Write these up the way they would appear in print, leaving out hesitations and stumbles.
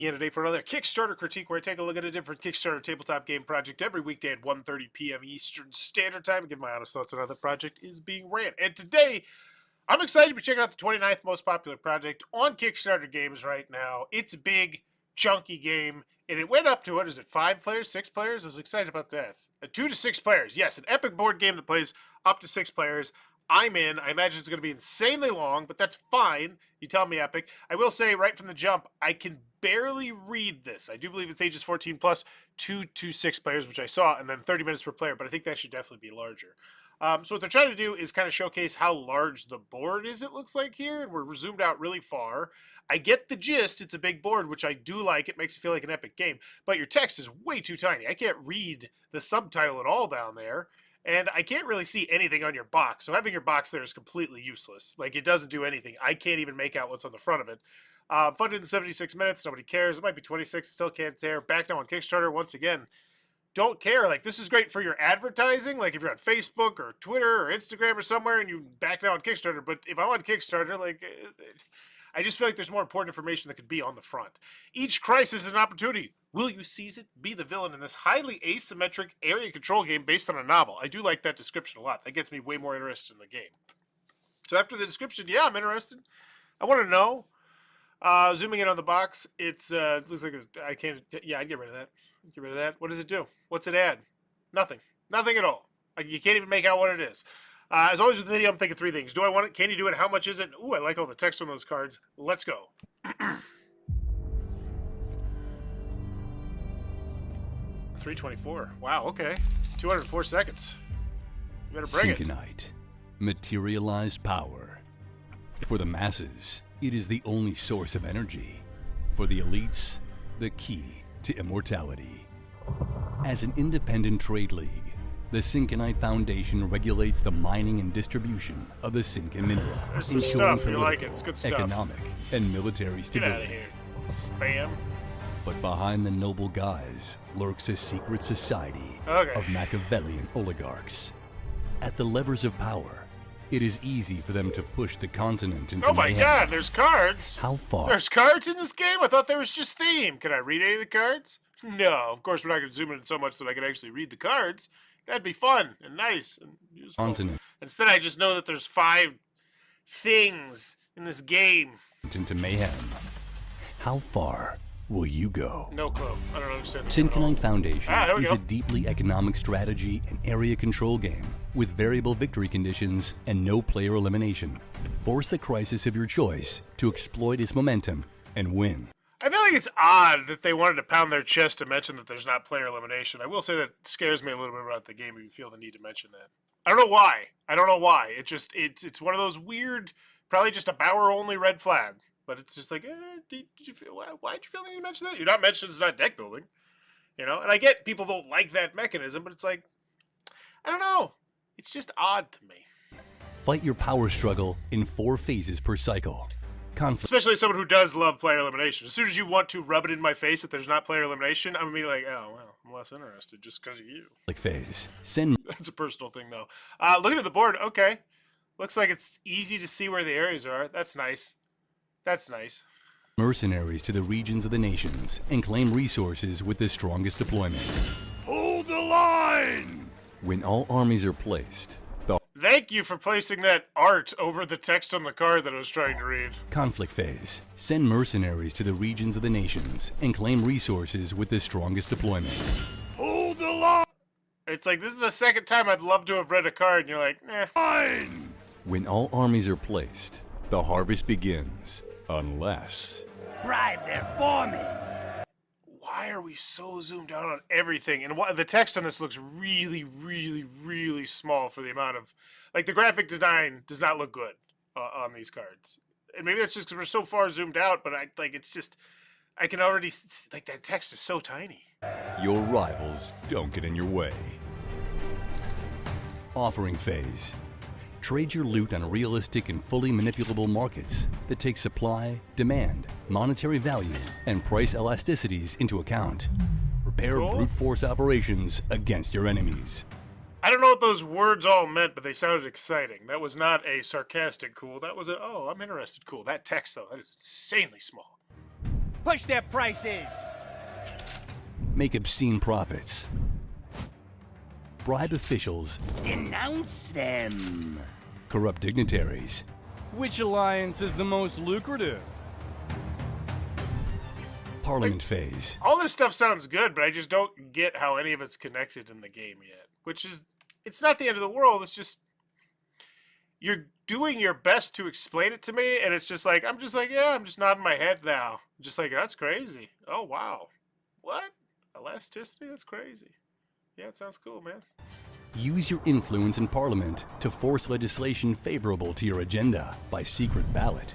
Again today for another Kickstarter critique where I take a look at a different Kickstarter tabletop game project every weekday at 1:30 p.m. Eastern Standard Time. Give my honest thoughts on how the project is being ran. And today, I'm excited to be checking out the 29th most popular project on Kickstarter games right now. It's a big, chunky game, and it went up to, what is it, 5 players, 6 players? I was excited about that. 2 to 6 players. Yes, an epic board game that plays up to 6 players. I'm in. I imagine it's going to be insanely long, but that's fine. You tell me, Epic. I will say right from the jump, I can barely read this. I do believe it's ages 14 plus, 2 to 6 players, which I saw, and then 30 minutes per player, but I think that should definitely be larger. So what they're trying to do is kind of showcase how large the board is, it looks like here, and we're zoomed out really far. I get the gist. It's a big board, which I do like. It makes it feel like an epic game, but your text is way too tiny. I can't read the subtitle at all down there. And I can't really see anything on your box. So having your box there is completely useless. Like, it doesn't do anything. I can't even make out what's on the front of it. Funded in 76 minutes. Nobody cares. It might be 26. Still can't care. Back now on Kickstarter. Once again, don't care. Like, this is great for your advertising. Like, if you're on Facebook or Twitter or Instagram or somewhere and you back now on Kickstarter. But if I'm on Kickstarter, like, I just feel like there's more important information that could be on the front. Each crisis is an opportunity. Will you seize it? Be the villain in this highly asymmetric area control game based on a novel. I do like that description a lot. That gets me way more interested in the game. So after the description, yeah, I'm interested. I want to know. Zooming in on the box, it's looks like I can't. Yeah, I'd get rid of that. Get rid of that. What does it do? What's it add? Nothing. Nothing at all. You can't even make out what it is. As always with the video, I'm thinking 3 things. Do I want it? Can you do it? How much is it? Ooh, I like all the text on those cards. Let's go. 324. Wow, okay. 204 seconds. You better bring it. Syncanite. Materialized power. For the masses, it is the only source of energy. For the elites, the key to immortality. As an independent trade league, the Syncanite Foundation regulates the mining and distribution of the Syncan mineral, There's some ensuring stuff. You like it. It's good stuff. economic, and military Get stability. out of here. Spam. But behind the noble guise lurks a secret society Okay. of machiavellian oligarchs. At the levers of power, it is easy for them to push the continent into Oh my mayhem. god, there's cards. How far? There's cards in this game? I thought there was just theme. Can I read any of the cards? No. Of course, we're not going to zoom in so much that I can actually read the cards. That'd be fun and nice and useful. Continent Instead, I just know that there's 5 things in this game. into mayhem. How far will you go? No clue. I don't understand. this at all. Syncanite Foundation There we is go. a deeply economic strategy and area control game with variable victory conditions and no player elimination. Force the crisis of your choice to exploit its momentum and win. I feel like it's odd that they wanted to pound their chest to mention that there's not player elimination. I will say that scares me a little bit about the game if you feel the need to mention that. I don't know why. It's one of those weird, probably just a Bauer-only red flag. But it's just like, did you feel, why'd you feel the need to mention that? You're not mentioning it's not deck building. You know? And I get people don't like that mechanism, but it's like, I don't know. It's just odd to me. Fight your power struggle in 4 phases per cycle. Conflict Especially as someone who does love player elimination. As soon as you want to rub it in my face that there's not player elimination, I'm going to be like, oh, well, I'm less interested just because of you. phase. Send That's a personal thing, though. Looking at the board, okay. Looks like it's easy to see where the areas are. That's nice. That's nice. mercenaries to the regions of the nations and claim resources with the strongest deployment. Hold the line! When all armies are placed, the Thank you for placing that art over the text on the card that I was trying to read. conflict phase. Send mercenaries to the regions of the nations and claim resources with the strongest deployment. Hold the line! It's like, this is the second time I'd love to have read a card, and you're like, eh. When all armies are placed, the harvest begins. Unless Bribe their foreman! Why are we so zoomed out on everything? And the text on this looks really, really, really small for the amount of... Like, the graphic design does not look good on these cards. And maybe that's just because we're so far zoomed out, but it's just... I can already... Like, that text is so tiny. your rivals don't get in your way. Offering phase. Trade your loot on realistic and fully manipulable markets that take supply, demand, monetary value, and price elasticities into account. Prepare Cool. brute force operations against your enemies. I don't know what those words all meant, but they sounded exciting. That was not a sarcastic cool. That was a, oh, I'm interested cool. That text, though, that is insanely small. Push their prices! Make obscene profits. Bribe officials. Denounce them! Corrupt dignitaries. Which alliance is the most lucrative? Parliament phase. All this stuff sounds good, but I just don't get how any of it's connected in the game yet. Which is, it's not the end of the world. It's just, you're doing your best to explain it to me, and it's just like, I'm just nodding my head now. Just like, that's crazy. Oh, wow. What? Elasticity? That's crazy. Yeah, it sounds cool, man. Use your influence in Parliament to force legislation favorable to your agenda by secret ballot.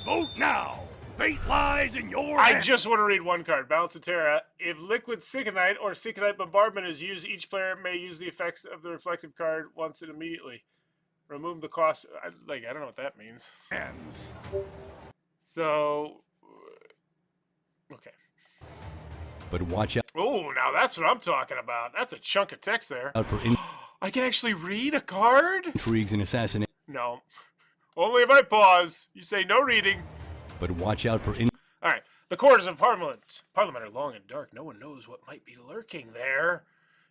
Vote now! Fate lies in your I hands! just want to read one card. Balance of Terra. If liquid Syncanite or Syncanite bombardment is used, each player may use the effects of the reflective card once and immediately. Remove the cost. I don't know what that means. Hands. So, okay. But watch out Oh, now that's what I'm talking about. That's a chunk of text there. for I can actually read a card? intrigues and assassination. No. Only if I pause. You say no reading. But watch out for All right. The corridors of Parliament. Parliament are long and dark. No one knows what might be lurking there.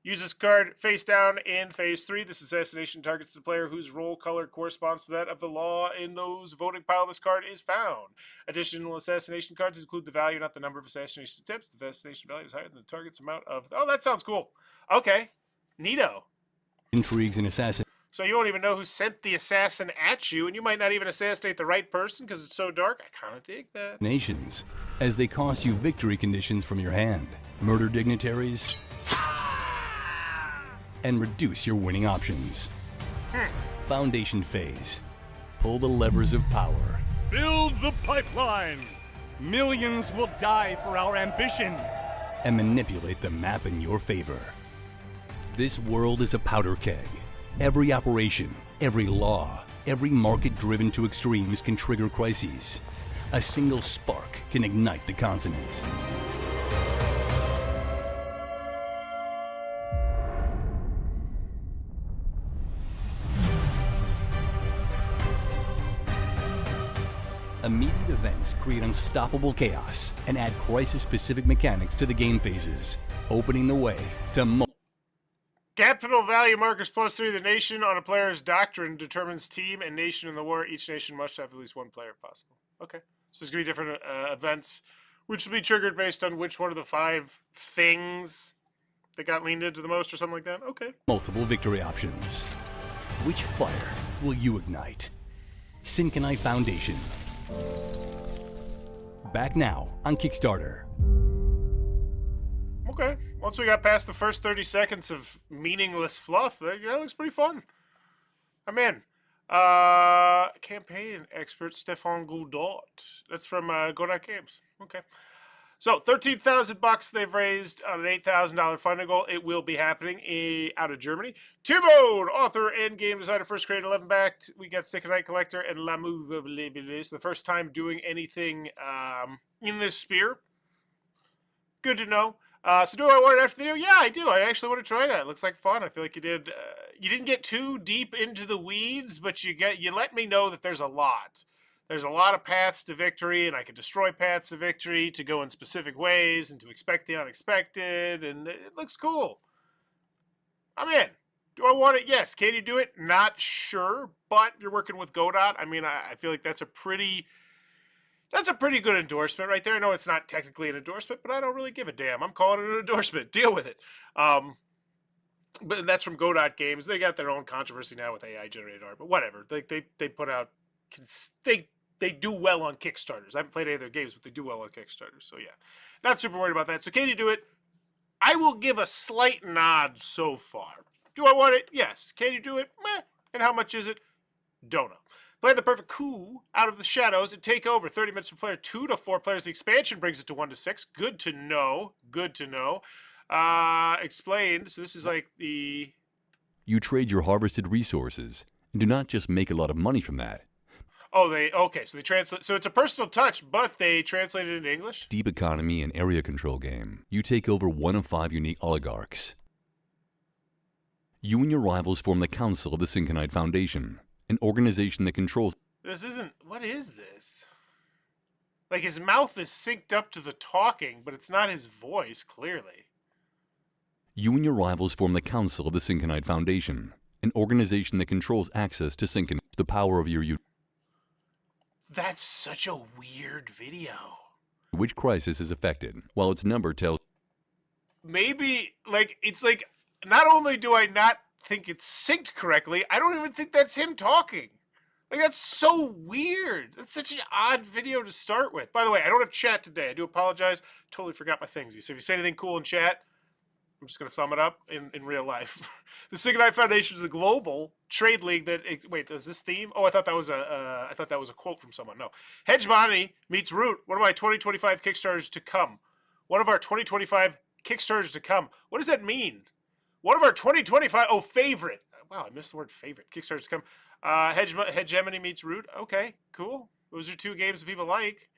Use this card face down in phase 3. This assassination targets the player whose roll color corresponds to that of the law in those voting pile this card is found. Additional assassination cards include the value, not the number of assassination attempts. The assassination value is higher than the target's amount of... Oh, that sounds cool. Okay. Neato. intrigues and assassination. So you won't even know who sent the assassin at you, and you might not even assassinate the right person because it's so dark. I kind of dig that. Nations, as they cost you victory conditions from your hand, murder dignitaries, and reduce your winning options. Foundation phase. Pull the levers of power. Build the pipeline! Millions will die for our ambition! And manipulate the map in your favor. This world is a powder keg. Every operation, every law, every market driven to extremes can trigger crises. A single spark can ignite the continent. Immediate events create unstoppable chaos and add crisis-specific mechanics to the game phases, opening the way to Capital value markers +3. The nation on a player's doctrine determines team and nation in the war. Each nation must have at least one player if possible. Okay. So there's going to be different events, which will be triggered based on which one of the 5 things that got leaned into the most or something like that. Okay. multiple victory options. Which fire will you ignite? Syncanite Foundation. Back now on Kickstarter. Okay. Once we got past the first 30 seconds of meaningless fluff, that looks pretty fun. I'm in. Campaign expert Stefan Goudot. That's from Godot Games. Okay. So, $13,000 they've raised on an $8,000 funding goal. It will be happening out of Germany. Timon, author and game designer, first created 11 backed. We got Syncanite Collector and La Move of Levilis. The first time doing anything in this sphere. Good to know. So do I want it after the video? Yeah, I do. I actually want to try that. It looks like fun. I feel like you did. You didn't get too deep into the weeds, but you let me know that there's a lot. There's a lot of paths to victory, and I can destroy paths to victory to go in specific ways and to expect the unexpected, and it looks cool. I'm in. Do I want it? Yes. Can you do it? Not sure, but you're working with Godot. I mean, I feel like that's a pretty good endorsement right there. I know it's not technically an endorsement, but I don't really give a damn. I'm calling it an endorsement. Deal with it. But that's from Godot Games. They got their own controversy now with AI generated art, but whatever. They put out they do well on Kickstarters. I haven't played any of their games, but they do well on Kickstarters. So yeah, not super worried about that. So can you do it? I will give a slight nod so far. Do I want it? Yes. Can you do it? Meh. And how much is it? Don't know. Play the perfect coup out of the shadows and take over. 30 minutes per player, 2 to 4 players. The expansion brings it to 1 to 6. Good to know. Good to know. Explained. So this is like the... You trade your harvested resources and do not just make a lot of money from that. Oh, okay. So they translate. So it's a personal touch, but they translate it into English. Deep economy and area control game. You take over 1 of 5 unique oligarchs. You and your rivals form the Council of the Syncanite Foundation, an organization that controls... This isn't... What is this? Like, his mouth is synced up to the talking, but it's not his voice, clearly. You and your rivals form the Council of the Syncanite Foundation, an organization that controls access to Syncanite, the power of your That's such a weird video. which crisis is affected, while its number tells Maybe, like, it's like, not only do I not think it's synced correctly, I don't even think that's him talking. Like, that's so weird. That's such an odd video to start with. By the way, I don't have chat today. I do apologize. Totally forgot my things. So if you say anything cool in chat, I'm just going to thumb it up in real life. The Syncanite Foundation is a global trade league that... Wait, is this theme? Oh, I thought that was a quote from someone. No. Hegemony meets Root. One of my 2025 Kickstarters to come. One of our 2025 Kickstarters to come. What does that mean? One of our 2025... Oh, favorite. Wow, I missed the word favorite. Kickstarters to come. Hegemony meets Root. Okay, cool. Those are two games that people like.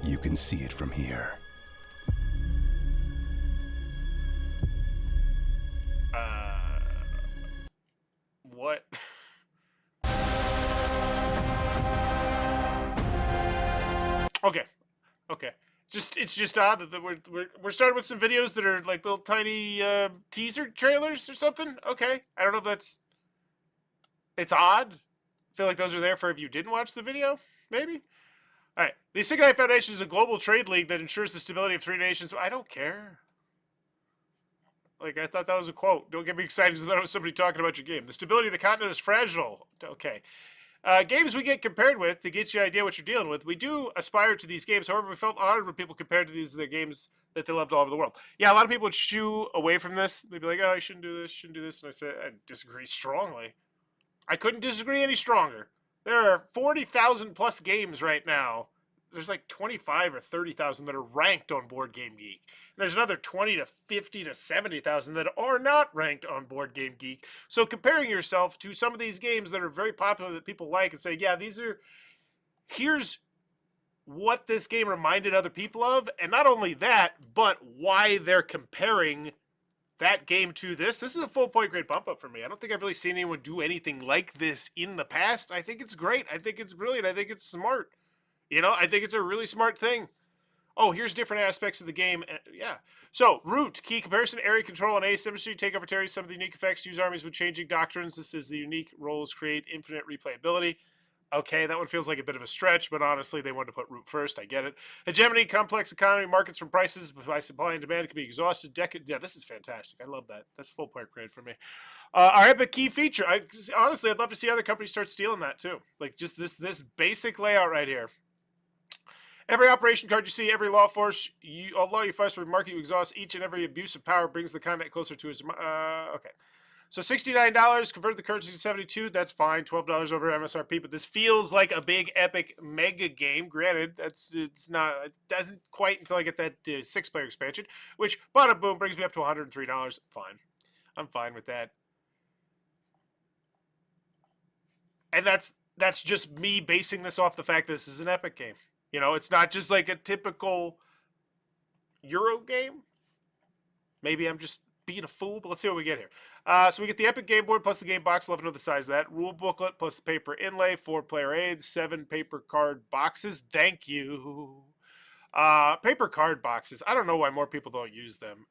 you can see it from here. What? Okay. It's just odd that we're starting with some videos that are like little tiny teaser trailers or something. Okay, I don't know if it's odd. I feel like those are there for if you didn't watch the video, maybe. All right, the Syncanite Foundation is a global trade league that ensures the stability of 3 nations. I don't care. Like, I thought that was a quote. Don't get me excited because I thought it was somebody talking about your game. The stability of the continent is fragile. Okay. Games we get compared with, to get you an idea what you're dealing with, we do aspire to these games. However, we felt honored when people compared to these their games that they loved all over the world. Yeah, a lot of people would shoo away from this. They'd be like, oh, you shouldn't do this, shouldn't do this. And I said, I disagree strongly. I couldn't disagree any stronger. There are 40,000 plus games right now. There's like 25 or 30,000 that are ranked on Board Game Geek. And there's another 20 to 50 to 70,000 that are not ranked on Board Game Geek. So comparing yourself to some of these games that are very popular that people like and say, yeah, here's what this game reminded other people of. And not only that, but why they're comparing that game to this. This is a full point grade bump up for me. I don't think I've really seen anyone do anything like this in the past. I think it's great. I think it's brilliant. I think it's smart. You know, I think it's a really smart thing. Oh, here's different aspects of the game. Yeah. So, Root, key comparison, area control, and asymmetry, take over territories, some of the unique effects, use armies with changing doctrines. This is the unique roles, create infinite replayability. Okay, that one feels like a bit of a stretch, but honestly, they wanted to put Root first. I get it. Hegemony, complex economy, markets from prices by supply and demand can be exhausted. Yeah, this is fantastic. I love that. That's full point grade for me. Our epic key feature. Honestly, I'd love to see other companies start stealing that too. Like just this basic layout right here. Every operation card you see, every law force, although you fight for a market, you exhaust each and every abuse of power brings the continent closer to its... okay. So $69, convert the currency to 72, that's fine. $12 over MSRP, but this feels like a big, epic, mega game. Granted, it doesn't quite until I get that 6-player expansion, which, bada boom, brings me up to $103. Fine. I'm fine with that. And that's just me basing this off the fact that this is an epic game. You know, it's not just like a typical Euro game. Maybe I'm just being a fool, but let's see what we get here. So we get the Epic Game Board plus the game box. Love to know the size of that. Rule booklet plus the paper inlay. 4 player aids. 7 paper card boxes. Thank you. Paper card boxes. I don't know why more people don't use them.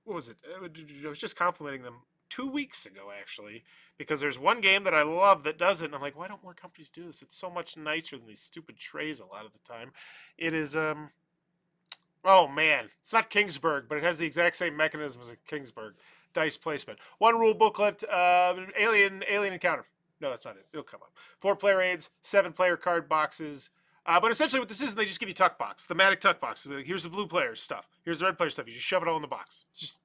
What was it? I was just complimenting them 2 weeks ago, actually, because there's one game that I love that does it, and I'm like, why don't more companies do this? It's so much nicer than these stupid trays a lot of the time. It is, oh man, it's not Kingsburg, but it has the exact same mechanism as a Kingsburg. Dice placement. 1 rule booklet, alien encounter. No, that's not it. It'll come up. 4 player aids, 7 player card boxes. But essentially what this is, they just give you tuck box, thematic tuck box. Here's the blue player stuff. Here's the red player stuff. You just shove it all in the box. It's just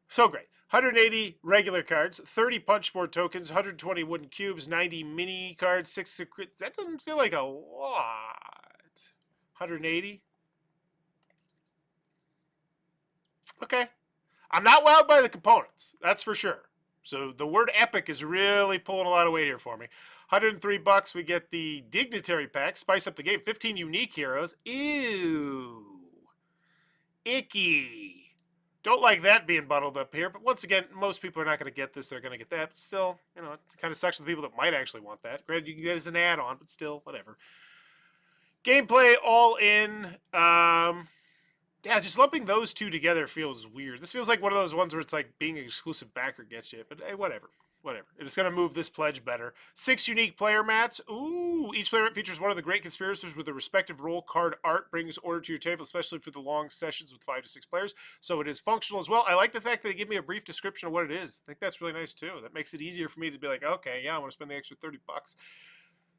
so great. 180 regular cards, 30 punchboard tokens, 120 wooden cubes, 90 mini cards, 6 secrets. That doesn't feel like a lot. 180. Okay. I'm not wowed by the components. That's for sure. So the word epic is really pulling a lot of weight here for me. $103, we get the Dignitary Pack. Spice up the game. 15 unique heroes. Ew. Icky. Don't like that being bundled up here, but once again, most people are not going to get this. They're going to get that. But still, you know, it kind of sucks for the people that might actually want that. Granted, you can get it as an add-on, but still, whatever. Gameplay all in. Yeah, just lumping those two together feels weird. This feels like one of those ones where it's like being an exclusive backer gets you, but hey, whatever. Whatever. It's going to move this pledge better. 6 unique player mats. Ooh, each player mat features one of the great conspirators with their respective role card art. Brings order to your table, especially for the long sessions with 5 to 6 players. So it is functional as well. I like the fact that they give me a brief description of what it is. I think that's really nice too. That makes it easier for me to be like, okay, yeah, I want to spend the extra $30.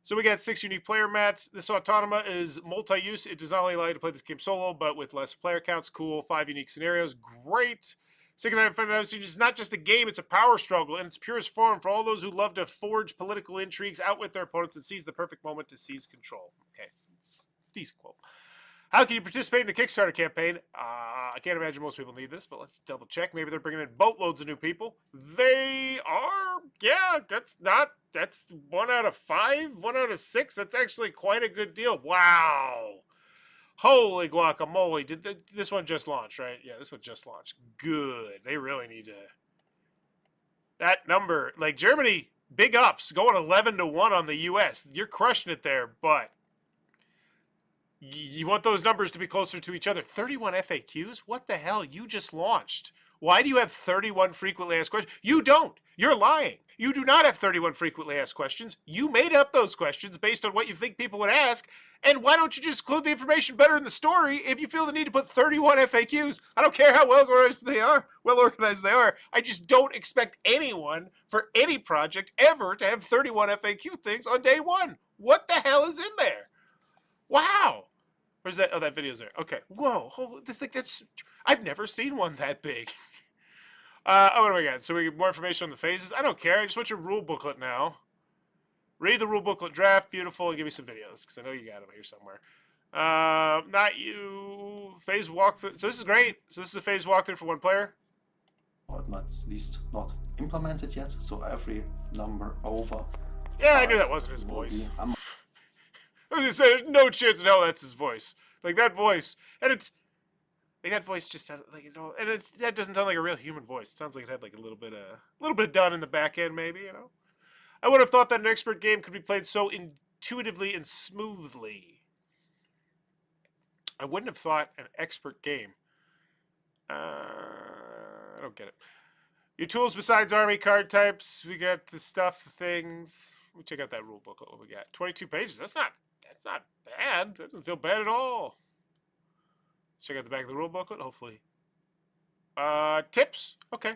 So we got 6 unique player mats. This Autonoma is multi-use. It does not only allow you to play this game solo, but with less player counts. Cool. 5 unique scenarios. Great. Syncanite Foundation is not just a game, it's a power struggle in its purest form for all those who love to forge political intrigues, outwit their opponents, and seize the perfect moment to seize control. Okay, it's a decent quote. How can you participate in a Kickstarter campaign? I can't imagine most people need this, but let's double check. Maybe they're bringing in boatloads of new people. They are, yeah, that's 1 out of 5, 1 out of 6. That's actually quite a good deal. Wow. Holy guacamole. This one just launched, right? Yeah, this one just launched. Good. They really need to... That number, like Germany, big ups, going 11-1 on the U.S. You're crushing it there, but you want those numbers to be closer to each other. 31 FAQs? What the hell? You just launched. Why do you have 31 frequently asked questions? You don't. You're lying. You do not have 31 frequently asked questions. You made up those questions based on what you think people would ask. And why don't you just include the information better in the story if you feel the need to put 31 FAQs? I don't care how well organized they are. I just don't expect anyone for any project ever to have 31 FAQ things on day 1. What the hell is in there? Wow. Where's that? Oh, that video's there. Okay. Whoa. I've never seen one that big. What do we got? So we get more information on the phases. I don't care. I just want your rule booklet now. Read the rule booklet draft. Beautiful. And give me some videos, because I know you got them here somewhere. Not you. Phase walkthrough. So this is great. So this is a phase walkthrough for 1 player. Or at least not implemented yet. So every number over. Yeah, I knew that wasn't his voice. I was gonna say, there's no chance in hell that's his voice. Like that voice, and it's like that voice just sounded like, you know, and that doesn't sound like a real human voice. It sounds like it had like a little bit of done in the back end, maybe, you know. I would have thought that an expert game could be played so intuitively and smoothly. I wouldn't have thought an expert game. I don't get it. Your tools besides army card types, we got the stuff, things. Let me check out that rule booklet. What we got? 22 pages. That's not bad. That doesn't feel bad at all. Let's check out the back of the rule booklet, hopefully. Tips. Okay.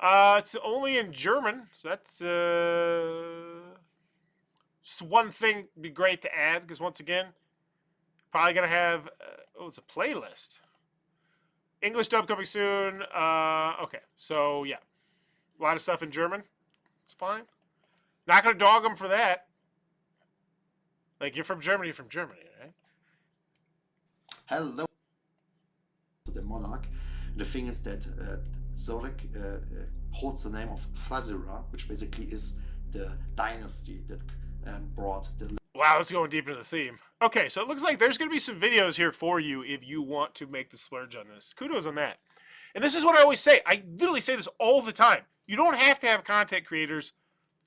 It's only in German, so that's just one thing would be great to add, because once again, probably gonna have it's a playlist. English dub coming soon. Okay, so yeah, a lot of stuff in German. It's fine. Not gonna dog them for that. Like, you're from Germany, right? Hello. The monarch. The thing is that Zurich holds the name of Thazira, which basically is the dynasty that brought the... Wow, let's go deep into the theme. Okay, so it looks like there's going to be some videos here for you if you want to make the splurge on this. Kudos on that. And this is what I always say. I literally say this all the time. You don't have to have content creators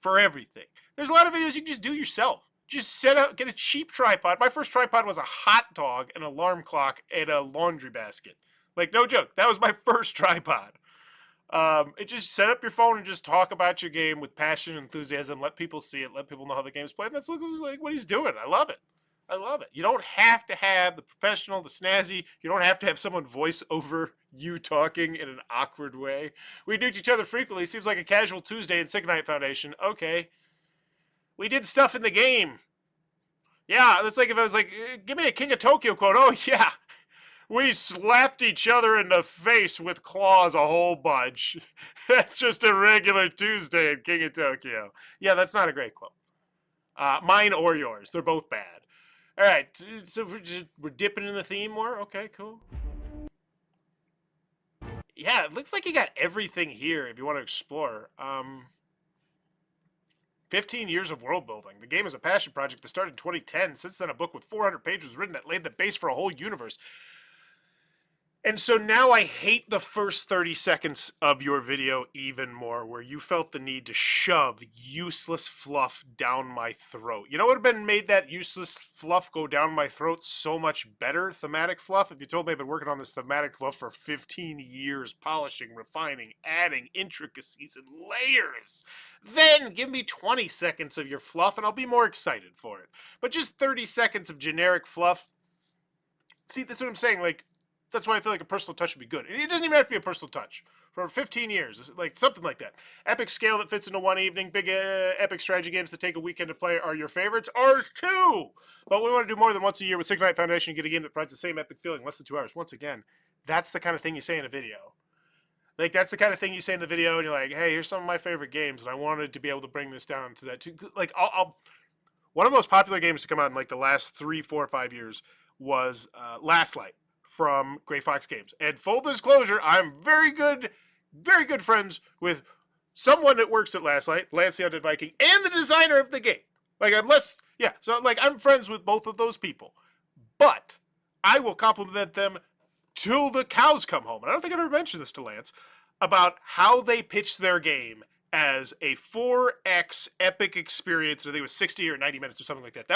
for everything. There's a lot of videos you can just do yourself. Just set up, get a cheap tripod. My first tripod was a hot dog, an alarm clock, and a laundry basket. Like, no joke. That was my first tripod. It just set up your phone and just talk about your game with passion and enthusiasm. Let people see it. Let people know how the game's played. And that's like what he's doing. I love it. I love it. You don't have to have the professional, the snazzy. You don't have to have someone voice over you talking in an awkward way. We nuked each other frequently. Seems like a casual Tuesday in Syncanite Foundation. Okay. We did stuff in the game. Yeah, it's like if I was like, give me a King of Tokyo quote. Oh, yeah. We slapped each other in the face with claws a whole bunch. That's just a regular Tuesday in King of Tokyo. Yeah, that's not a great quote. Mine or yours. They're both bad. All right, so we're dipping in the theme more? Okay, cool. Yeah, it looks like you got everything here if you want to explore. 15 years of world building. The game is a passion project that started in 2010. Since then, a book with 400 pages was written that laid the base for a whole universe. And so now I hate the first 30 seconds of your video even more, where you felt the need to shove useless fluff down my throat. You know what would have been made that useless fluff go down my throat so much better? Thematic fluff. If you told me I've been working on this thematic fluff for 15 years, polishing, refining, adding intricacies and layers, then give me 20 seconds of your fluff and I'll be more excited for it. But just 30 seconds of generic fluff. See, that's what I'm saying. Like, that's why I feel like a personal touch would be good. And it doesn't even have to be a personal touch. For 15 years, like something like that. Epic scale that fits into one evening. Big epic strategy games that take a weekend to play are your favorites. Ours too! But we want to do more than once a year with Syncanite Foundation and get a game that provides the same epic feeling in less than 2 hours. Once again, that's the kind of thing you say in a video. Like, that's the kind of thing you say in the video and you're like, hey, here's some of my favorite games and I wanted to be able to bring this down to that too. Like, one of the most popular games to come out in like the last 3, 4, 5 years was Last Light from Grey Fox Games. And full disclosure, I'm very good friends with someone that works at Last Light, Lance the Undead Viking, and the designer of the game. Like, I'm friends with both of those people. But I will compliment them till the cows come home. And I don't think I've ever mentioned this to Lance, about how they pitched their game as a 4X epic experience. I think it was 60 or 90 minutes or something like that.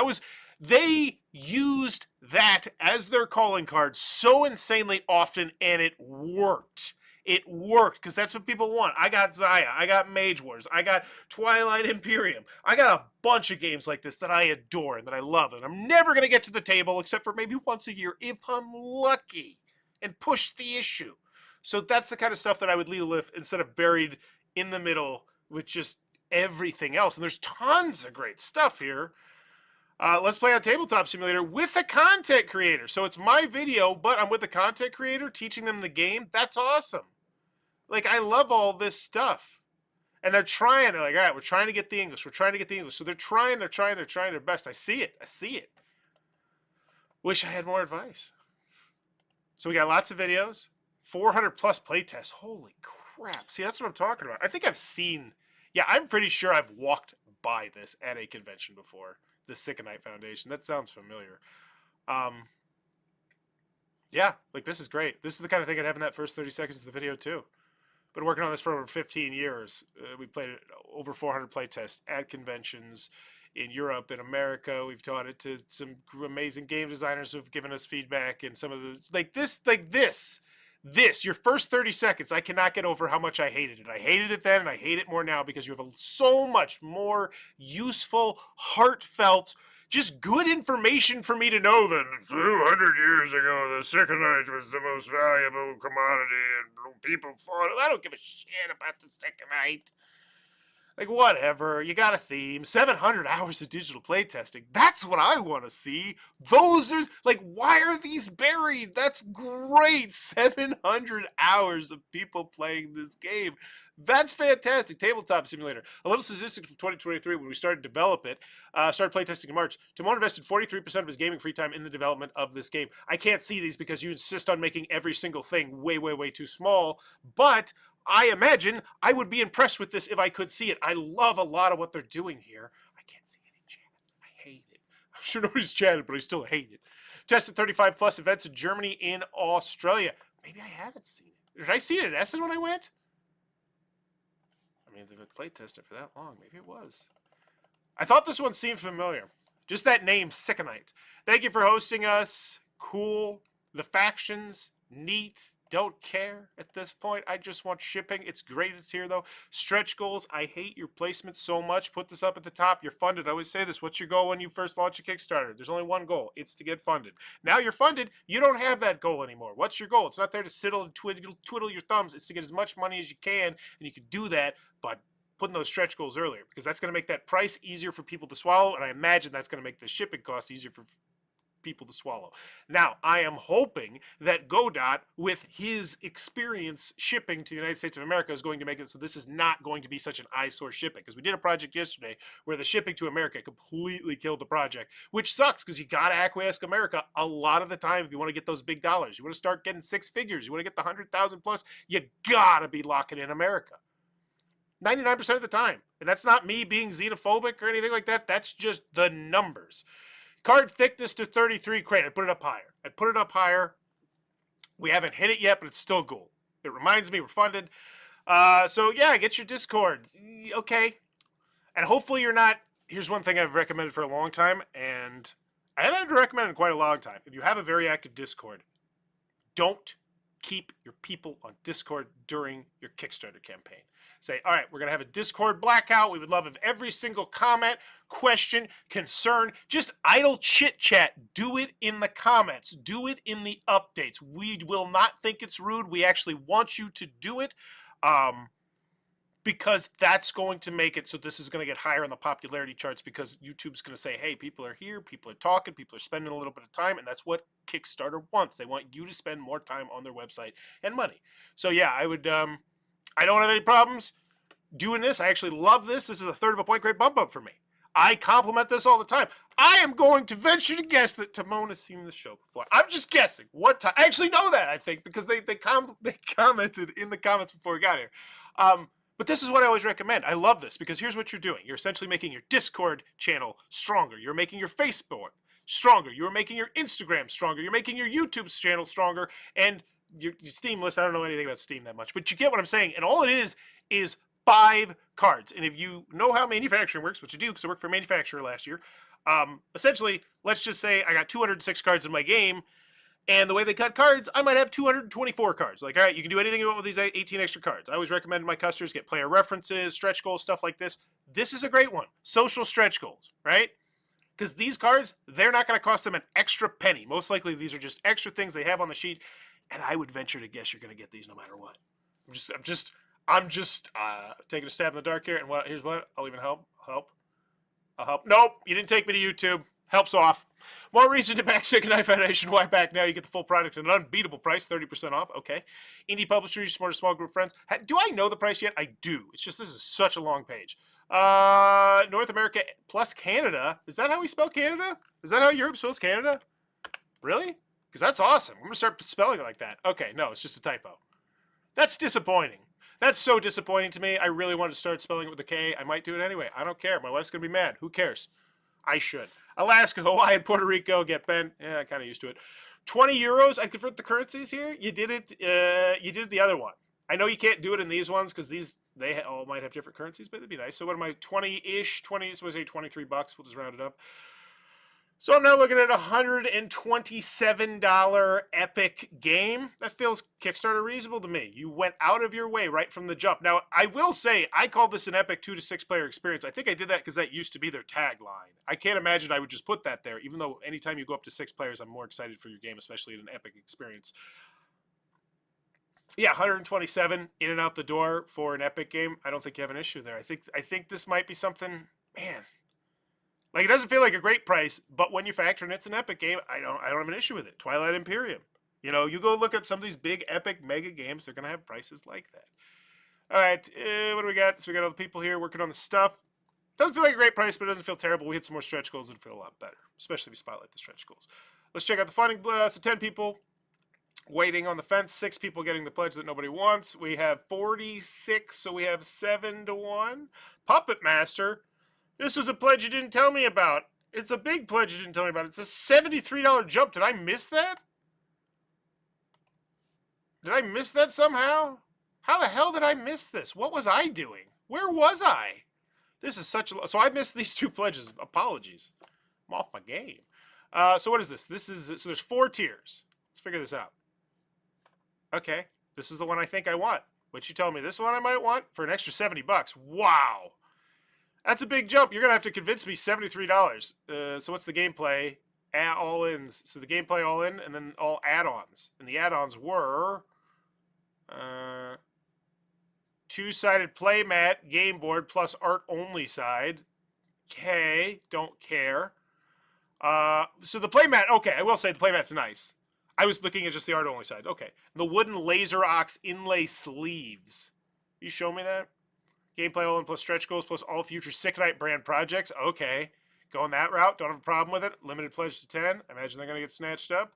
They used that as their calling card so insanely often, and it worked. It worked, because that's what people want. I got Zaya, I got Mage Wars, I got Twilight Imperium. I got a bunch of games like this that I adore and that I love, and I'm never going to get to the table except for maybe once a year if I'm lucky, and push the issue. So that's the kind of stuff that I would lead with instead of buried in the middle with just everything else. And there's tons of great stuff here. Let's play on Tabletop Simulator with a content creator. So it's my video, but I'm with a content creator teaching them the game. That's awesome. Like, I love all this stuff. And they're like, all right, we're trying to get the English. So they're trying their best. I see it. Wish I had more advice. So we got lots of videos, 400 plus playtests. Holy crap. See, that's what I'm talking about. I think I'm pretty sure I've walked by this at a convention before. The Syncanite Foundation. That sounds familiar. Yeah, like, this is great. This is the kind of thing I'd have in that first 30 seconds of the video too. Been working on this for over 15 years. We played it over 400 playtests at conventions in Europe, in America. We've taught it to some amazing game designers who've given us feedback, and some of the this, your first 30 seconds, I cannot get over how much I hated it. I hated it then, and I hate it more now, because you have so much more useful, heartfelt, just good information for me to know than 200 years ago, the Syncanite was the most valuable commodity, and people fought it. I don't give a shit about the Syncanite. Like, whatever, you got a theme, 700 hours of digital playtesting. That's what I want to see. Those are, like, why are these buried? That's great. 700 hours of people playing this game. That's fantastic. Tabletop Simulator. A little statistics from 2023 when we started to develop it, started playtesting in March. Timon invested 43% of his gaming free time in the development of this game. I can't see these because you insist on making every single thing way, way, way too small, but I imagine I would be impressed with this if I could see it. I love a lot of what they're doing here. I can't see any chat. I hate it. I'm sure nobody's chatted, but I still hate it. Tested 35 plus events in Germany and Australia. Maybe I haven't seen it. Did I see it at Essen when I went? I mean, they've been playtested for that long. Maybe it was. I thought this one seemed familiar. Just that name, Syncanite. Thank you for hosting us. Cool. The factions, neat. Don't care at this point. I just want shipping. It's great it's here, though. Stretch goals. I hate your placement so much. Put this up at the top. You're funded. I always say this. What's your goal when you first launch a Kickstarter? There's only one goal. It's to get funded. Now you're funded. You don't have that goal anymore. What's your goal? It's not there to sit and twiddle your thumbs. It's to get as much money as you can, and you can do that by putting those stretch goals earlier, because that's going to make that price easier for people to swallow, and I imagine that's going to make the shipping cost easier for people to swallow. Now, I am hoping that Godot, with his experience shipping to the United States of America, is going to make it so this is not going to be such an eyesore shipping, because we did a project yesterday where the shipping to America completely killed the project, which sucks, because you got to acquiesce America a lot of the time if you want to get those big dollars. You want to start getting 6 figures. You want to get the 100,000 plus. You got to be locking in America. 99% of the time. And that's not me being xenophobic or anything like that. That's just the numbers. Card thickness to 33 crate. I put it up higher. We haven't hit it yet, but it's still a goal. It reminds me we're funded. So yeah, get your Discord. Okay. And hopefully you're not. Here's one thing I've recommended for a long time, and I haven't had to recommend in quite a long time. If you have a very active Discord, don't keep your people on Discord during your Kickstarter campaign. Say, all right, we're going to have a Discord blackout. We would love if every single comment, question, concern, just idle chit chat, do it in the comments. Do it in the updates. We will not think it's rude. We actually want you to do it. Because that's going to make it so this is going to get higher on the popularity charts, because YouTube's going to say, hey, people are here, people are talking, people are spending a little bit of time, and that's what Kickstarter wants. They want you to spend more time on their website and money. So yeah, I would, I don't have any problems doing this. I actually love this. This is a third of a point grade bump up for me. I compliment this all the time. I am going to venture to guess that Timon has seen this show before. I'm just guessing what time. I actually know that, I think, because they commented in the comments before we got here. But this is what I always recommend. I love this because here's what you're doing. You're essentially making your Discord channel stronger. You're making your Facebook stronger. You're making your Instagram stronger. You're making your YouTube channel stronger. And your Steam list, I don't know anything about Steam that much, but you get what I'm saying. And all it is 5 cards. And if you know how manufacturing works, which you do because I worked for a manufacturer last year, essentially, let's just say I got 206 cards in my game. And the way they cut cards, I might have 224 cards. Like, all right, you can do anything you want with these 18 extra cards. I always recommend my customers get player references, stretch goals, stuff like this. This is a great one. Social stretch goals, right? Because these cards, they're not going to cost them an extra penny. Most likely, these are just extra things they have on the sheet. And I would venture to guess you're going to get these no matter what. I'm just taking a stab in the dark here. And here's what. I'll even help. I'll help. Nope, you didn't take me to YouTube. Helps off. More reason to back Syncanite Foundation. Why back now? You get the full product at an unbeatable price, 30% off. Okay. Indie publishers, smart small group friends. Do I know the price yet? I do. It's just this is such a long page. North America plus Canada. Is that how we spell Canada? Is that how Europe spells Canada? Really? Because that's awesome. I'm going to start spelling it like that. Okay, no, it's just a typo. That's disappointing. That's so disappointing to me. I really wanted to start spelling it with a K. I might do it anyway. I don't care. My wife's going to be mad. Who cares? I should. Alaska, Hawaii, and Puerto Rico get bent. Yeah, I'm kind of used to it. 20 euros. I convert the currencies here. You did it. You did the other one. I know you can't do it in these ones because they all might have different currencies, but it'd be nice. So what am I? 20-ish. 20. So we'll say $23. We'll just round it up. So I'm now looking at a $127 epic game. That feels Kickstarter reasonable to me. You went out of your way right from the jump. Now, I will say, I called this an epic 2 to 6 player experience. I think I did that because that used to be their tagline. I can't imagine I would just put that there, even though anytime you go up to 6 players, I'm more excited for your game, especially in an epic experience. Yeah, 127 in and out the door for an epic game. I don't think you have an issue there. I think this might be something, man. Like, it doesn't feel like a great price, but when you factor in it's an epic game, I don't have an issue with it. Twilight Imperium. You know, you go look at some of these big epic mega games, they're going to have prices like that. All right, what do we got? So we got all the people here working on the stuff. Doesn't feel like a great price, but it doesn't feel terrible. We hit some more stretch goals, it'll feel a lot better, especially if we spotlight the stretch goals. Let's check out the funding. So 10 people waiting on the fence, 6 people getting the pledge that nobody wants. We have 46, so we have 7 to 1. Puppet Master. This was a pledge you didn't tell me about. It's a big pledge you didn't tell me about. It's a $73 jump. Did I miss that? Did I miss that somehow? How the hell did I miss this? What was I doing? Where was I? This is such a... So I missed these 2 pledges. Apologies. I'm off my game. So what is this? So there's 4 tiers. Let's figure this out. Okay. This is the one I think I want. What you tell me this one I might want? For an extra $70. Wow. That's a big jump. You're going to have to convince me $73. So what's the gameplay? All-ins. So the gameplay all-in and then all add-ons. And the add-ons were 2-sided playmat, game board, plus art-only side. Okay, don't care. So the playmat, okay, I will say the playmat's nice. I was looking at just the art-only side. Okay. The wooden laser ox inlay sleeves. You show me that? Gameplay all in plus stretch goals plus all future Syncanite brand projects. Okay. Going that route. Don't have a problem with it. Limited pledge to 10. I imagine they're going to get snatched up.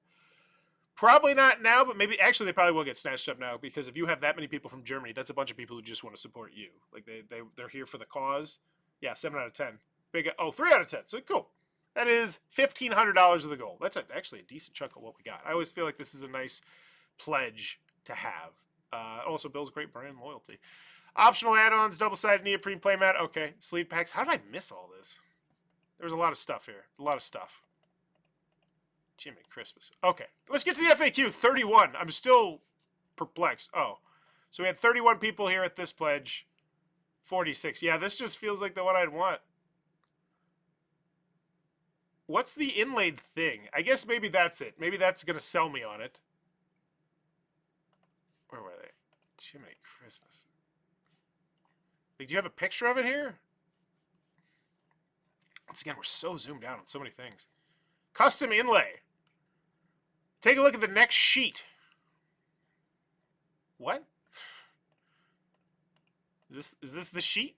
Probably not now, but maybe... Actually, they probably will get snatched up now because if you have that many people from Germany, that's a bunch of people who just want to support you. Like, they're here for the cause. Yeah, 7 out of 10. 3 out of 10. So, cool. That is $1,500 of the goal. That's actually a decent chunk of what we got. I always feel like this is a nice pledge to have. Also builds great brand loyalty. Optional add-ons, double-sided neoprene playmat. Okay, sleeve packs. How did I miss all this? There was a lot of stuff here. A lot of stuff. Jimmy Christmas. Okay, let's get to the FAQ. 31. I'm still perplexed. Oh, so we had 31 people here at this pledge. 46. Yeah, this just feels like the one I'd want. What's the inlaid thing? I guess maybe that's it. Maybe that's going to sell me on it. Where were they? Jiminy Christmas. Like, do you have a picture of it here? Once again, we're so zoomed out on so many things. Custom inlay. Take a look at the next sheet. What? Is this the sheet?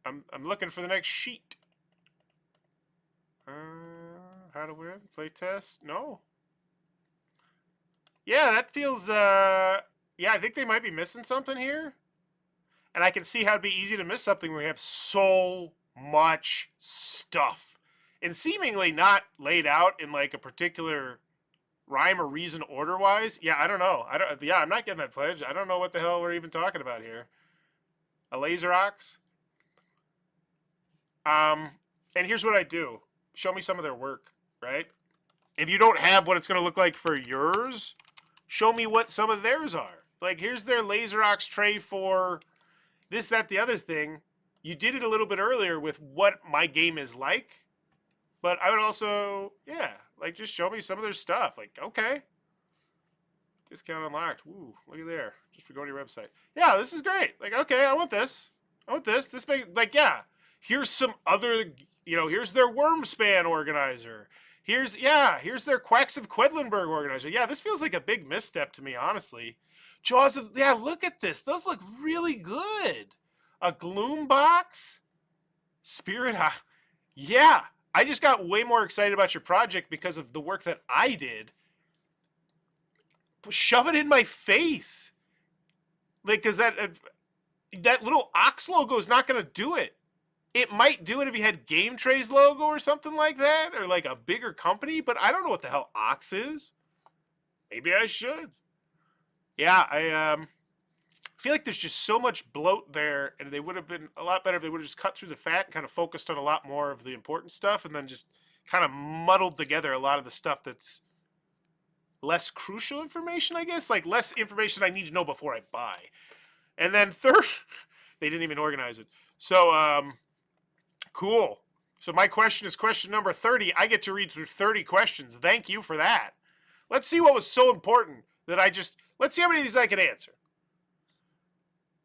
I'm looking for the next sheet. How to win? Play test? No. Yeah, that feels yeah, I think they might be missing something here. And I can see how it'd be easy to miss something when we have so much stuff. And seemingly not laid out in like a particular rhyme or reason order-wise. Yeah, I don't know. I'm not getting that pledge. I don't know what the hell we're even talking about here. A laser ox. And here's what I do. Show me some of their work, right? If you don't have what it's going to look like for yours, show me what some of theirs are. Like, here's their laser ox tray for this, that, the other thing. You did it a little bit earlier with what my game is like. But I would also, yeah, like, just show me some of their stuff. Like, okay. Discount unlocked. Woo, look at there. Just for going to your website. Yeah, this is great. Like, okay, I want this. I want this. This makes, like, yeah. Here's some other, you know, here's their Wormspan organizer. Here's their Quacks of Quedlinburg organizer. Yeah, this feels like a big misstep to me, honestly. Jaws of, yeah, look at this. Those look really good. A Gloom box. Spirit, yeah. I just got way more excited about your project because of the work that I did. Shove it in my face. Like, because that little ox logo is not going to do it. It might do it if you had Game Tray's logo or something like that, or like a bigger company, but I don't know what the hell ox is. Maybe I should. Yeah, I feel like there's just so much bloat there, and they would have been a lot better if they would have just cut through the fat and kind of focused on a lot more of the important stuff, and then just kind of muddled together a lot of the stuff that's less crucial information, I guess. Like, less information I need to know before I buy. And then third, they didn't even organize it. So, cool. So my question is question number 30. I get to read through 30 questions. Thank you for that. Let's see what was so important that let's see how many of these I can answer.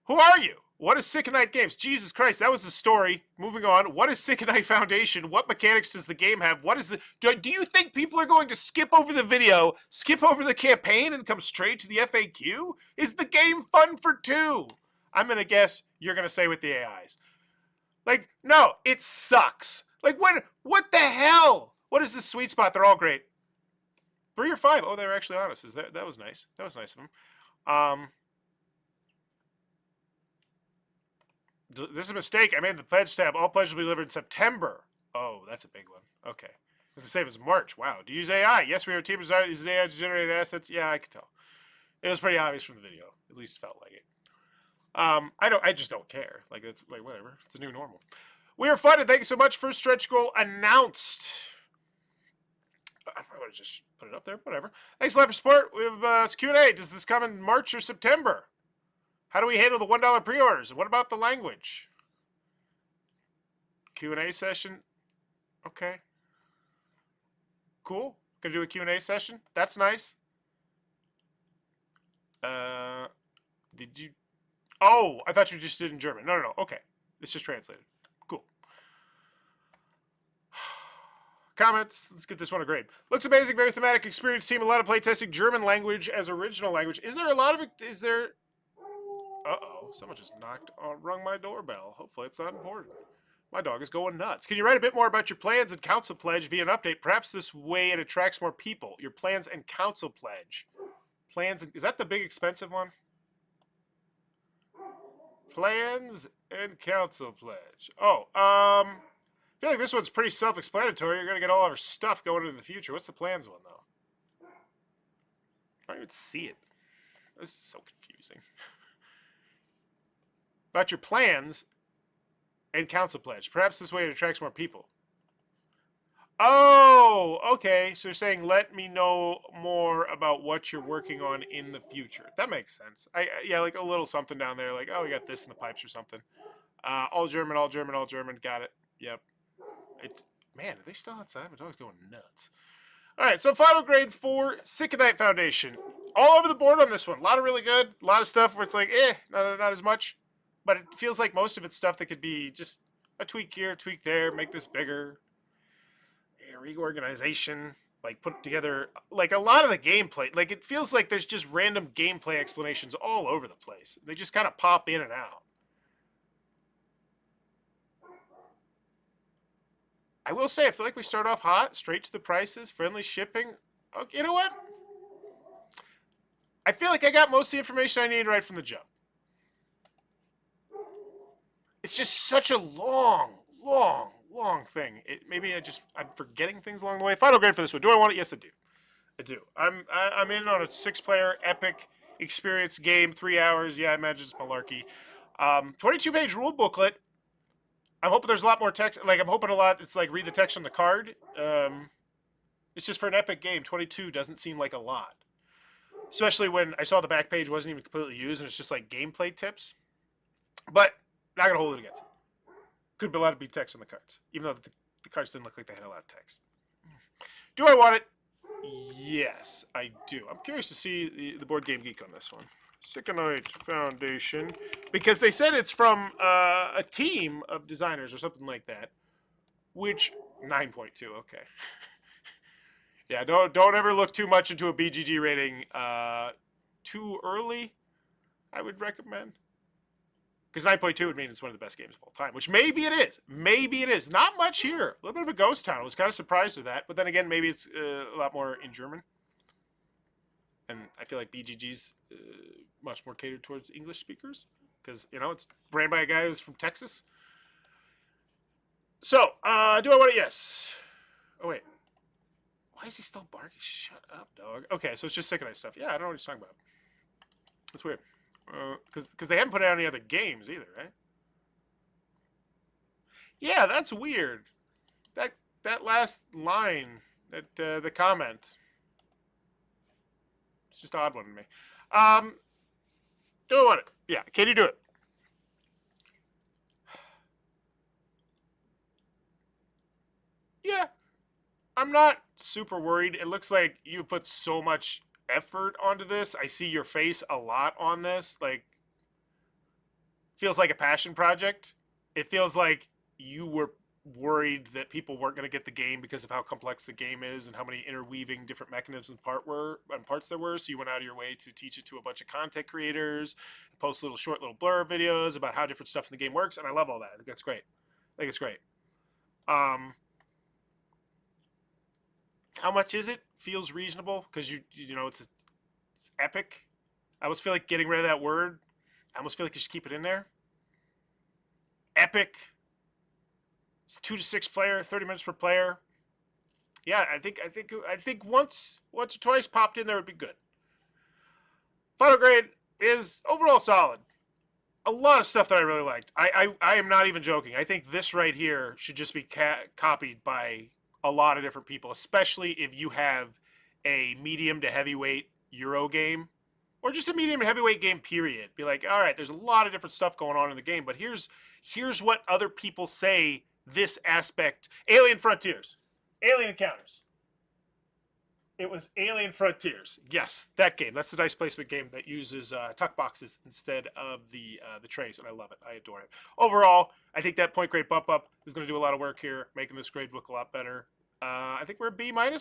Who are you? What is Syncanite Games? Jesus Christ, that was the story. Moving on. What is Syncanite Foundation? What mechanics does the game have? What is do you think people are going to skip over the video, skip over the campaign, and come straight to the FAQ? Is the game fun for two? I'm going to guess you're going to say with the AIs. Like, no, it sucks. Like, what the hell? What is this sweet spot? They're all great. 3 or 5. Oh, they were actually honest. That was nice. That was nice of them. This is a mistake. I made the pledge tab. All pledges will be delivered in September. Oh, that's a big one. Okay. This is save as March. Wow. Do you use AI? Yes, we have a team designer. These AI generated assets. Yeah, I could tell. It was pretty obvious from the video. At least it felt like it. I just don't care. Like, it's like whatever. It's a new normal. We are funded. Thank you so much. First stretch goal announced. I would have just put it up there. Whatever. Thanks a lot for support. We have Q&A. Does this come in March or September? How do we handle the $1 pre-orders? What about the language? Q&A session. Okay. Cool. Gonna do a Q&A session. That's nice. Did you? Oh, I thought you just did in German. No. Okay. It's just translated. Cool. Comments. Let's get this one a grade. Looks amazing. Very thematic. Experienced team. A lot of playtesting. German language as original language. Is there a lot of it? Is there? Uh-oh. Someone just rung my doorbell. Hopefully it's not important. My dog is going nuts. Can you write a bit more about your plans and council pledge via an update? Perhaps this way it attracts more people. Your plans and council pledge. Is that the big expensive one? Plans and council pledge. Oh, I feel like this one's pretty self-explanatory. You're going to get all of our stuff going into the future. What's the plans one, though? even see it. This is so confusing. About your plans and council pledge. Perhaps this way it attracts more people. Oh, okay. So you're saying let me know more about what you're working on in the future. That makes sense. Yeah, like a little something down there. Like, oh, we got this in the pipes or something. All German, all German, all German. Got it. Yep. Man, are they still outside? My dog's going nuts. All right, so final grade for Syncanite Foundation. All over the board on this one. A lot of really good. A lot of stuff where it's like, not as much. But it feels like most of it's stuff that could be just a tweak here, a tweak there, make this bigger. Reorganization, like put together, like a lot of the gameplay. Like it feels like there's just random gameplay explanations all over the place. They just kind of pop in and out. I will say, I feel like we start off hot, straight to the prices, friendly shipping. Okay, you know what? I feel like I got most of the information I need right from the jump. It's just such a long thing. Maybe I'm forgetting things along the way. Final grade for this one. Do I want it? Yes, I do. I do. I'm in on a 6-player epic experience game, 3 hours. Yeah, I imagine it's malarkey. 22-page rule booklet. I'm hoping there's a lot more text. Like, I'm hoping a lot. It's like read the text on the card. It's just for an epic game. 22 doesn't seem like a lot, especially when I saw the back page wasn't even completely used, and it's just like gameplay tips. But not gonna hold it against it. Could be a lot of text on the cards, even though the cards didn't look like they had a lot of text. Do I want it? Yes, I do. I'm curious to see the Board Game Geek on this one. Syncanite Foundation, because they said it's from a team of designers or something like that. Which 9.2, okay. Yeah, don't ever look too much into a BGG rating too early. I would recommend. Because 9.2 would mean it's one of the best games of all time, which maybe it is. Maybe it is. Not much here. A little bit of a ghost town. I was kind of surprised with that. But then again, maybe it's a lot more in German. And I feel like BGG's much more catered towards English speakers. Because, you know, it's ran by a guy who's from Texas. So, do I want it? Yes. Oh, wait. Why is he still barking? Shut up, dog. Okay, so it's just Syncanite stuff. Yeah, I don't know what he's talking about. That's weird. Because they haven't put out any other games either, right? Yeah, that's weird. That last line, the comment, it's just an odd one to me. Do I want it? Yeah, can you do it? Yeah, I'm not super worried. It looks like you put so much effort onto this. I see your face a lot on this. Like, feels like a passion project. It feels like you were worried that people weren't going to get the game because of how complex the game is and how many interweaving different mechanisms and parts there were. So you went out of your way to teach it to a bunch of content creators, and post little blur videos about how different stuff in the game works. And I love all that. I think that's great. I think it's great. How much is it? Feels reasonable because you know it's epic. I almost feel like getting rid of that word. I almost feel like you should keep it in there. Epic. It's 2 to 6 player, 30 minutes per player. Yeah, I think once or twice popped in there would be good. Final grade is overall solid. A lot of stuff that I really liked. I am not even joking. I think this right here should just be copied by a lot of different people, especially if you have a medium to heavyweight Euro game, or just a medium to heavyweight game, period. Be like, all right, there's a lot of different stuff going on in the game, but here's what other people say this aspect. Alien Frontiers. Alien Encounters. It was Alien Frontiers. Yes, that game. That's the dice placement game that uses tuck boxes instead of the trays, and I love it. I adore it. Overall, I think that point grade bump up is going to do a lot of work here, making this grade look a lot better. I think we're a B-. I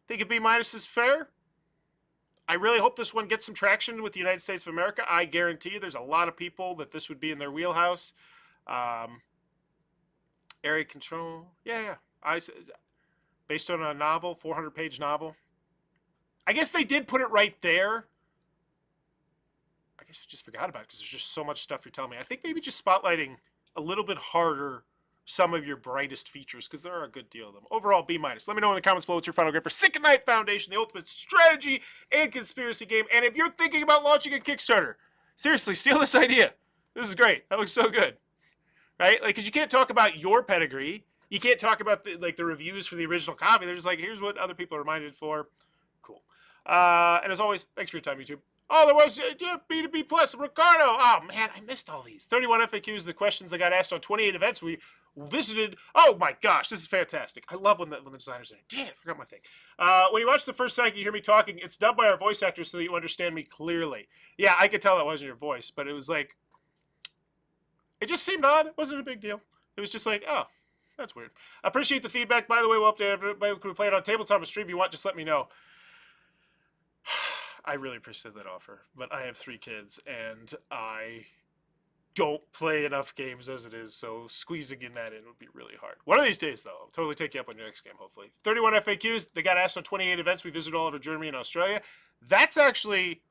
think a B- is fair. I really hope this one gets some traction with the United States of America. I guarantee you there's a lot of people that this would be in their wheelhouse. Area Control. Yeah. Based on a novel, 400-page novel. I guess they did put it right there. I guess I just forgot about it because there's just so much stuff you're telling me. I think maybe just spotlighting a little bit harder some of your brightest features, because there are a good deal of them. Overall, B-. Let me know in the comments below what's your final grade for Syncanite Foundation, the ultimate strategy and conspiracy game. And if you're thinking about launching a Kickstarter, seriously, steal this idea. This is great. That looks so good. Right? Like, because you can't talk about your pedigree. You can't talk about the reviews for the original copy. They're just like, here's what other people are reminded for. Cool. And as always, thanks for your time, YouTube. Oh, there was B2B Plus, Ricardo. Oh, man, I missed all these. 31 FAQs, the questions that got asked on 28 events we visited. Oh, my gosh, this is fantastic. I love when the designers are damn, I forgot my thing. When you watch the first second, you hear me talking. It's dubbed by our voice actors so that you understand me clearly. Yeah, I could tell that wasn't your voice, but it was like, it just seemed odd. It wasn't a big deal. It was just like, oh, that's weird. I appreciate the feedback. By the way, we'll update everybody. Can we play it on tabletop or stream if you want? Just let me know. I really appreciate that offer, but I have 3 kids, and I don't play enough games as it is, so squeezing in that in would be really hard. One of these days, though, I'll totally take you up on your next game, hopefully. 31 FAQs. They got asked on 28 events. We visited all over Germany and Australia. That's actually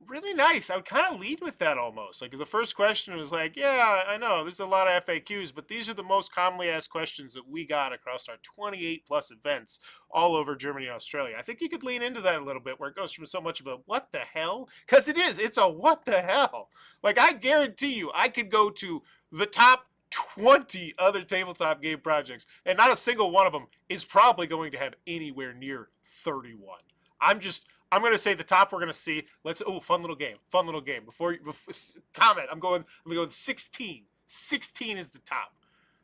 really nice. I would kind of lead with that almost. Like, the first question was like, yeah, I know, there's a lot of FAQs, but these are the most commonly asked questions that we got across our 28 plus events all over Germany and Australia. I think you could lean into that a little bit, where it goes from so much of a what the hell, because it's a what the hell. Like, I guarantee you, I could go to the top 20 other tabletop game projects, and not a single one of them is probably going to have anywhere near 31. I'm going to say the top we're going to see. Fun little game. Before comment, I'm going 16. 16 is the top.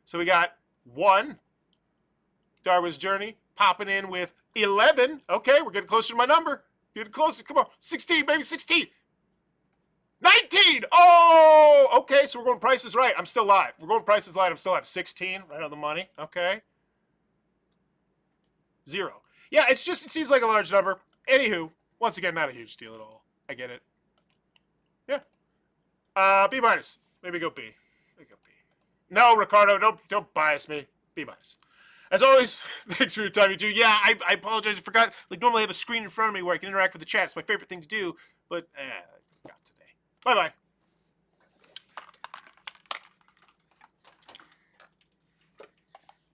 So we got 1, Darwin's Journey, popping in with 11. Okay, we're getting closer to my number. Getting closer. Come on. 16, baby, 16. 19. Oh, okay, so we're going Price is Right. I'm still live. We're going Price is Right. I'm still live. 16, right on the money. Okay. 0. Yeah, it seems like a large number. Anywho, once again, not a huge deal at all. I get it. Yeah. B-. Maybe go B. No, Ricardo, don't bias me. B-. As always, thanks for your time, you two. Yeah, I apologize. I forgot. Like, normally I have a screen in front of me where I can interact with the chat. It's my favorite thing to do, but I forgot today. Bye-bye.